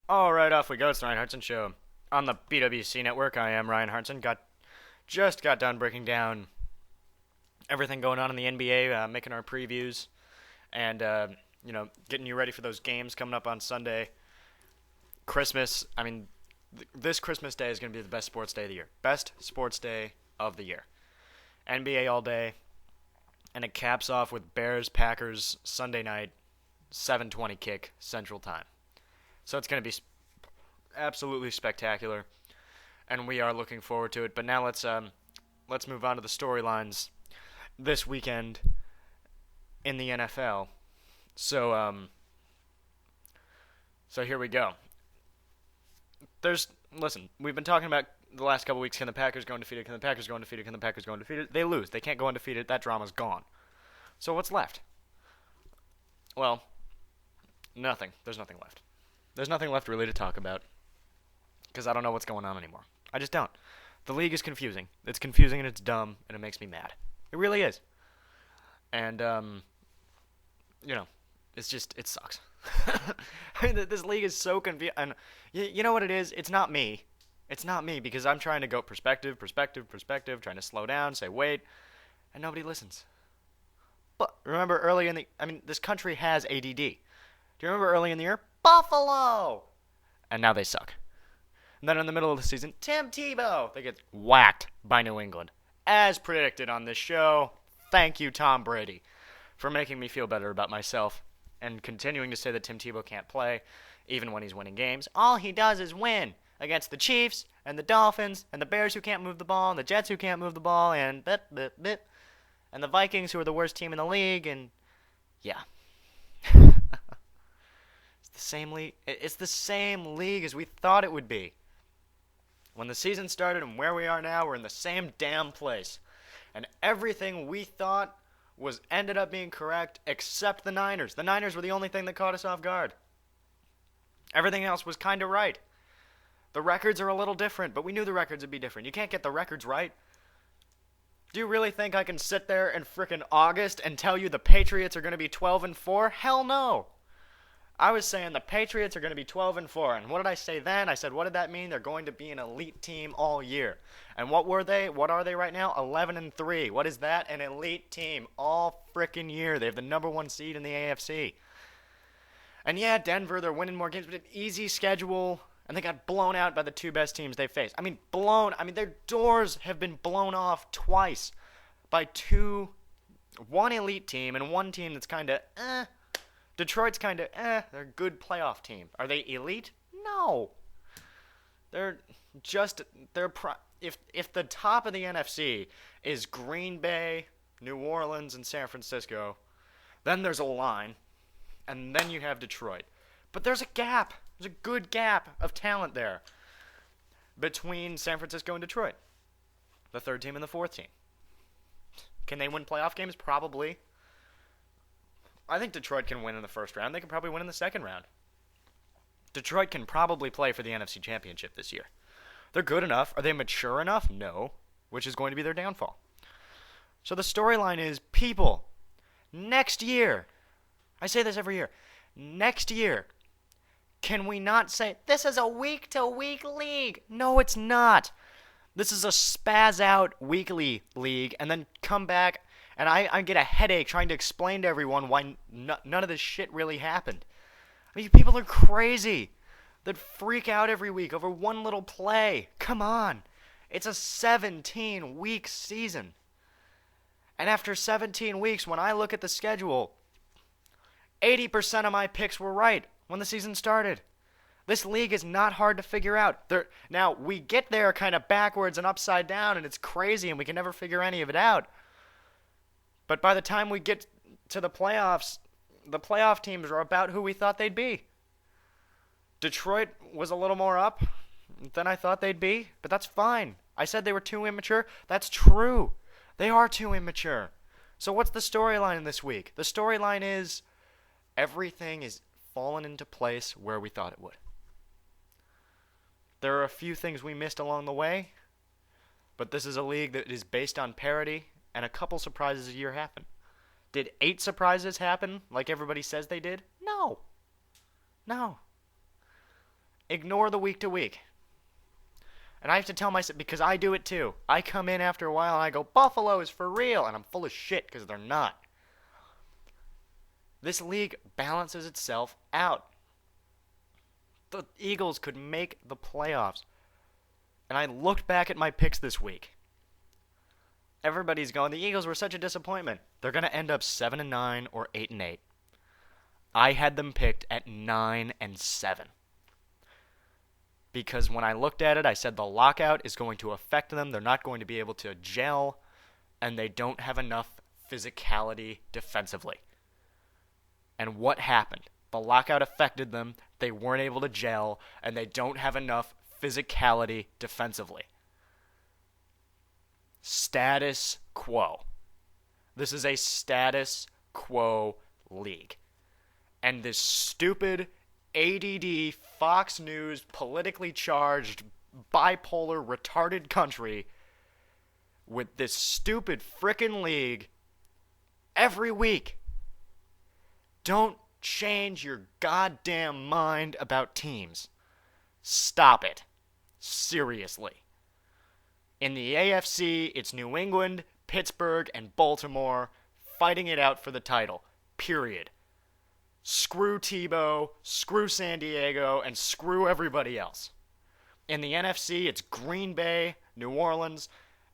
All right, off we go. It's the Ryan Hartson Show on the BWC Network. I am Ryan Hartson. Just got done breaking down everything going on in the NBA, making our previews, and getting you ready for those games coming up on Sunday. Christmas. This Christmas day is going to be the best sports day of the year. Best sports day of the year. NBA all day, and it caps off with Bears Packers Sunday night, 7:20 kick Central Time. So it's going to be absolutely spectacular, and we are looking forward to it. But now let's move on to the storylines this weekend in the NFL. So here we go. Listen, we've been talking about the last couple weeks. Can the Packers go undefeated? Can the Packers go undefeated? Can the Packers go undefeated? They lose. They can't go undefeated. That drama's gone. So what's left? Well, nothing. There's nothing left. There's nothing left really to talk about because I don't know what's going on anymore. I just don't. The league is confusing. It's confusing and it's dumb and it makes me mad. It really is. And it sucks. This league is so confusing. And you know what it is? It's not me. It's not me because I'm trying to go perspective, trying to slow down, say wait, and nobody listens. But remember this country has ADD. Do you remember early in the year? Buffalo! And now they suck. And then in the middle of the season, Tim Tebow! They get whacked by New England. As predicted on this show, thank you, Tom Brady, for making me feel better about myself and continuing to say that Tim Tebow can't play, even when he's winning games. All he does is win against the Chiefs and the Dolphins and the Bears who can't move the ball and the Jets who can't move the ball and and the Vikings who are the worst team in the league, and yeah. It's the same league as we thought it would be. When the season started and where we are now, we're in the same damn place. And everything we thought ended up being correct except the Niners. The Niners were the only thing that caught us off guard. Everything else was kind of right. The records are a little different, but we knew the records would be different. You can't get the records right. Do you really think I can sit there in frickin' August and tell you the Patriots are going to be 12-4? Hell no. I was saying the Patriots are going to be 12-4, and what did I say then? I said, what did that mean? They're going to be an elite team all year. And what were they? What are they right now? 11-3. What is that? An elite team all frickin' year. They have the number one seed in the AFC. And yeah, Denver, they're winning more games, but an easy schedule, and they got blown out by the two best teams they faced. Their doors have been blown off twice by one elite team and one team that's kind of Detroit's kind of they're a good playoff team. Are they elite? No. If the top of the NFC is Green Bay, New Orleans, and San Francisco, then there's a line, and then you have Detroit. But there's a gap. There's a good gap of talent there between San Francisco and Detroit. The third team and the fourth team. Can they win playoff games? Probably. I think Detroit can win in the first round. They can probably win in the second round. Detroit can probably play for the NFC Championship this year. They're good enough. Are they mature enough? No. Which is going to be their downfall. So the storyline is, people, next year, I say this every year, next year, can we not say, this is a week-to-week league? No, it's not. This is a spaz-out weekly league, and then come back, and I get a headache trying to explain to everyone why none of this shit really happened. People are crazy that freak out every week over one little play. Come on. It's a 17-week season. And after 17 weeks, when I look at the schedule, 80% of my picks were right when the season started. This league is not hard to figure out. Now, we get there kind of backwards and upside down, and it's crazy, and we can never figure any of it out. But by the time we get to the playoffs, the playoff teams are about who we thought they'd be. Detroit was a little more up than I thought they'd be, but that's fine. I said they were too immature. That's true. They are too immature. So what's the storyline this week? The storyline is everything is fallen into place where we thought it would. There are a few things we missed along the way, but this is a league that is based on parity, and a couple surprises a year happen. Did 8 surprises happen like everybody says they did? No. Ignore the week to week. And I have to tell myself, because I do it too. I come in after a while and I go, Buffalo is for real. And I'm full of shit because they're not. This league balances itself out. The Eagles could make the playoffs. And I looked back at my picks this week. Everybody's going, the Eagles were such a disappointment. They're going to end up 7-9 or 8-8. I had them picked at 9-7. Because when I looked at it, I said the lockout is going to affect them. They're not going to be able to gel, and they don't have enough physicality defensively. And what happened? The lockout affected them. They weren't able to gel, and they don't have enough physicality defensively. Status quo. This is a status quo league. And this stupid ADD, Fox News, politically charged, bipolar, retarded country with this stupid frickin' league every week. Don't change your goddamn mind about teams. Stop it. Seriously. In the AFC, it's New England, Pittsburgh, and Baltimore fighting it out for the title. Period. Screw Tebow, screw San Diego, and screw everybody else. In the NFC, it's Green Bay, New Orleans,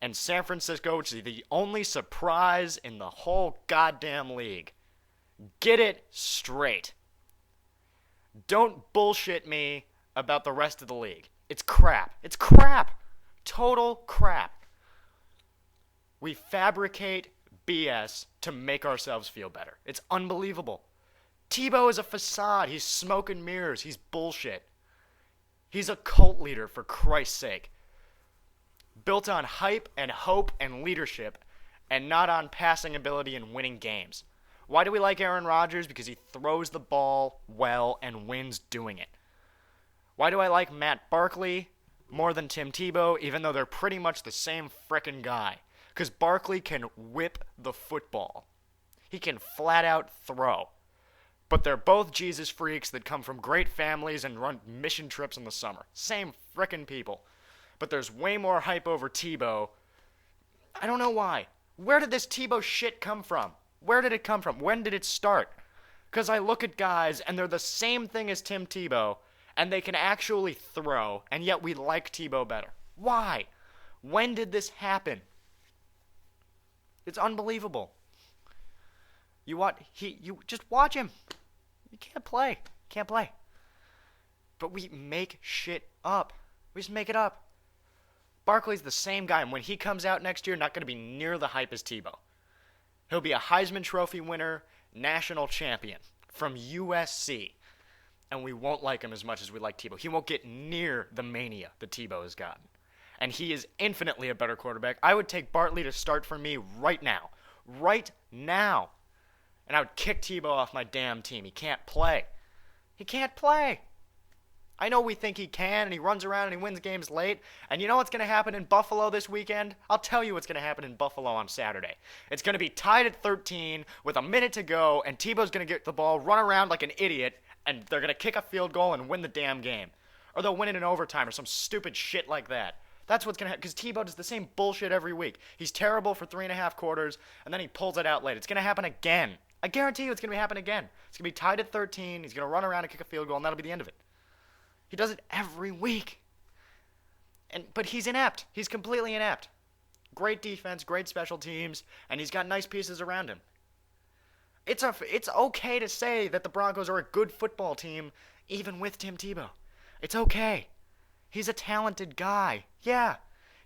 and San Francisco, which is the only surprise in the whole goddamn league. Get it straight. Don't bullshit me about the rest of the league. It's crap. It's crap. Total crap. We fabricate BS to make ourselves feel better. It's unbelievable. Tebow is a facade. He's smoke and mirrors. He's bullshit. He's a cult leader, for Christ's sake. Built on hype and hope and leadership, and not on passing ability and winning games. Why do we like Aaron Rodgers? Because he throws the ball well and wins doing it. Why do I like Matt Barkley more than Tim Tebow, even though they're pretty much the same frickin' guy? Because Barkley can whip the football. He can flat out throw. But they're both Jesus freaks that come from great families and run mission trips in the summer. Same frickin' people. But there's way more hype over Tebow. I don't know why. Where did this Tebow shit come from? Where did it come from? When did it start? Because I look at guys and they're the same thing as Tim Tebow, and they can actually throw, and yet we like Tebow better. Why? When did this happen? It's unbelievable. You just watch him. You can't play. Can't play. But we make shit up. We just make it up. Barkley's the same guy, and when he comes out next year, not going to be near the hype as Tebow. He'll be a Heisman Trophy winner, national champion from USC. And we won't like him as much as we like Tebow. He won't get near the mania that Tebow has gotten. And he is infinitely a better quarterback. I would take Bartley to start for me right now. Right now. And I would kick Tebow off my damn team. He can't play. He can't play. I know we think he can, and he runs around and he wins games late. And you know what's going to happen in Buffalo this weekend? I'll tell you what's going to happen in Buffalo on Saturday. It's going to be tied at 13 with a minute to go, and Tebow's going to get the ball, run around like an idiot, and they're going to kick a field goal and win the damn game. Or they'll win it in overtime or some stupid shit like that. That's what's going to happen, because Tebow does the same bullshit every week. He's terrible for 3.5 quarters, and then he pulls it out late. It's going to happen again. I guarantee you it's going to happen again. It's going to be tied at 13. He's going to run around and kick a field goal, and that'll be the end of it. He does it every week. But he's inept. He's completely inept. Great defense, great special teams, and he's got nice pieces around him. It's okay to say that the Broncos are a good football team, even with Tim Tebow. It's okay. He's a talented guy. Yeah.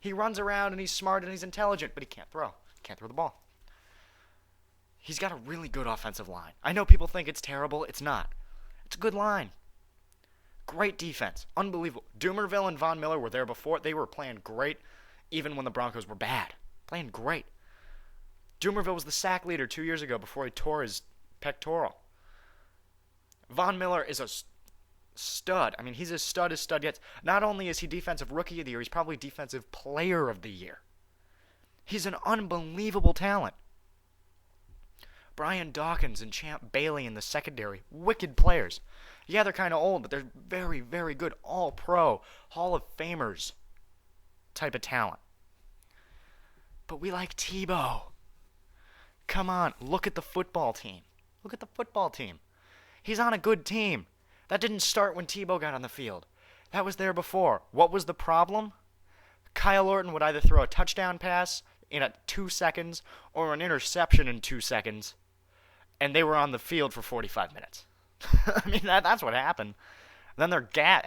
He runs around and he's smart and he's intelligent, but he can't throw. Can't throw the ball. He's got a really good offensive line. I know people think it's terrible. It's not. It's a good line. Great defense. Unbelievable. Doomerville and Von Miller were there before. They were playing great even when the Broncos were bad. Playing great. Doomerville was the sack leader 2 years ago before he tore his pectoral. Von Miller is a stud. I mean, he's as stud gets. Not only is he Defensive Rookie of the Year, he's probably Defensive Player of the Year. He's an unbelievable talent. Brian Dawkins and Champ Bailey in the secondary. Wicked players. Yeah, they're kind of old, but they're very, very good. All pro, Hall of Famers type of talent. But we like Tebow. Come on, look at the football team. Look at the football team. He's on a good team. That didn't start when Tebow got on the field. That was there before. What was the problem? Kyle Orton would either throw a touchdown pass in 2 seconds or an interception in 2 seconds, and they were on the field for 45 minutes. I mean, that's what happened. Then they're gassed.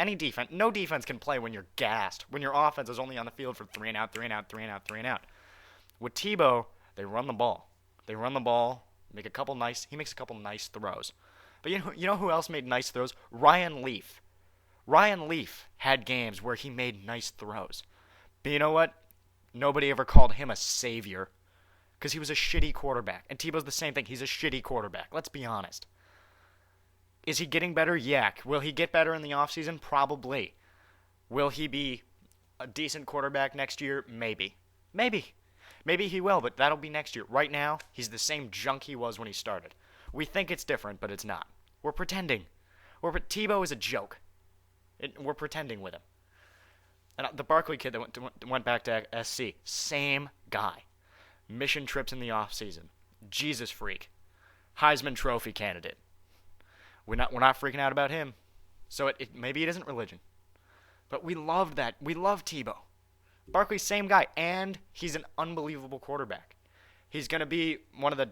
No defense can play when you're gassed, when your offense is only on the field for 3 and out, 3 and out, 3 and out, 3 and out. With Tebow, they run the ball. He makes a couple nice throws. But you know who else made nice throws? Ryan Leaf. Ryan Leaf had games where he made nice throws. But you know what? Nobody ever called him a savior because he was a shitty quarterback. And Tebow's the same thing. He's a shitty quarterback. Let's be honest. Is he getting better? Yeah. Will he get better in the offseason? Probably. Will he be a decent quarterback next year? Maybe. Maybe he will, but that'll be next year. Right now, he's the same junk he was when he started. We think it's different, but it's not. We're pretending. Tebow is a joke. We're pretending with him. And the Barkley kid that went back to SC, same guy. Mission trips in the offseason. Jesus freak. Heisman Trophy candidate. We're not freaking out about him. So maybe it isn't religion. But we loved that. We love Tebow. Barkley's same guy, and he's an unbelievable quarterback. He's going to be one of the...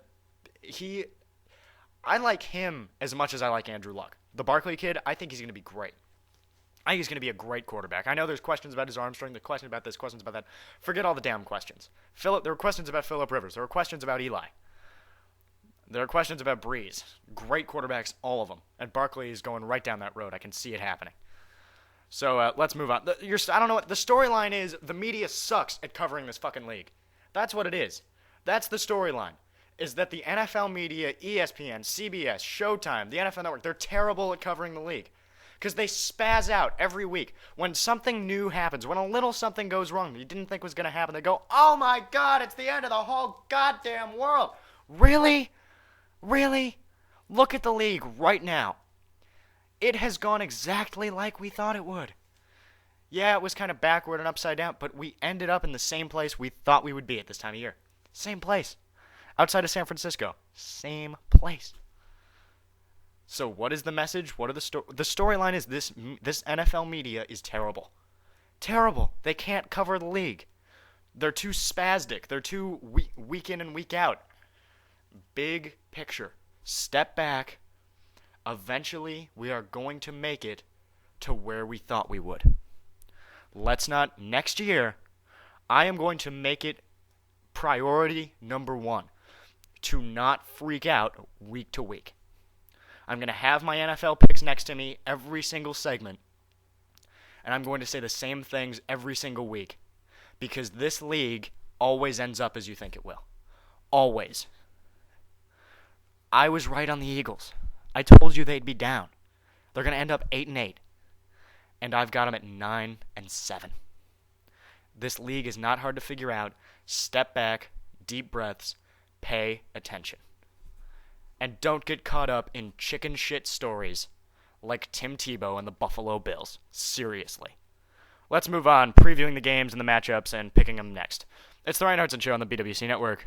I like him as much as I like Andrew Luck. The Barkley kid, I think he's going to be great. I think he's going to be a great quarterback. I know there's questions about his arm strength, there's questions about this, questions about that. Forget all the damn questions. There were questions about Phillip Rivers. There were questions about Eli. There are questions about Breeze. Great quarterbacks, all of them. And Barkley is going right down that road. I can see it happening. So let's move on. I don't know what the storyline is. The media sucks at covering this fucking league. That's what it is. That's the storyline. Is that the NFL media, ESPN, CBS, Showtime, the NFL Network, they're terrible at covering the league. Because they spaz out every week. When something new happens, when a little something goes wrong that you didn't think was going to happen, they go, oh my God, it's the end of the whole goddamn world. Really? Really? Look at the league right now. It has gone exactly like we thought it would. Yeah, it was kind of backward and upside down, but we ended up in the same place we thought we would be at this time of year. Same place. Outside of San Francisco. Same place. So what is the message? What are the storyline is this NFL media is terrible. Terrible. They can't cover the league. They're too spastic. They're too week in and week out. Big picture. Step back. Eventually, we are going to make it to where we thought we would. Next year, I am going to make it priority number 1 to not freak out week to week. I'm going to have my NFL picks next to me every single segment, and I'm going to say the same things every single week because this league always ends up as you think it will. Always. I was right on the Eagles. I told you they'd be down. They're going to end up 8-8, and I've got them at 9-7. This league is not hard to figure out. Step back, deep breaths, pay attention. And don't get caught up in chicken shit stories like Tim Tebow and the Buffalo Bills. Seriously. Let's move on, previewing the games and the matchups and picking them next. It's the Ryan Hartson Show on the BWC Network.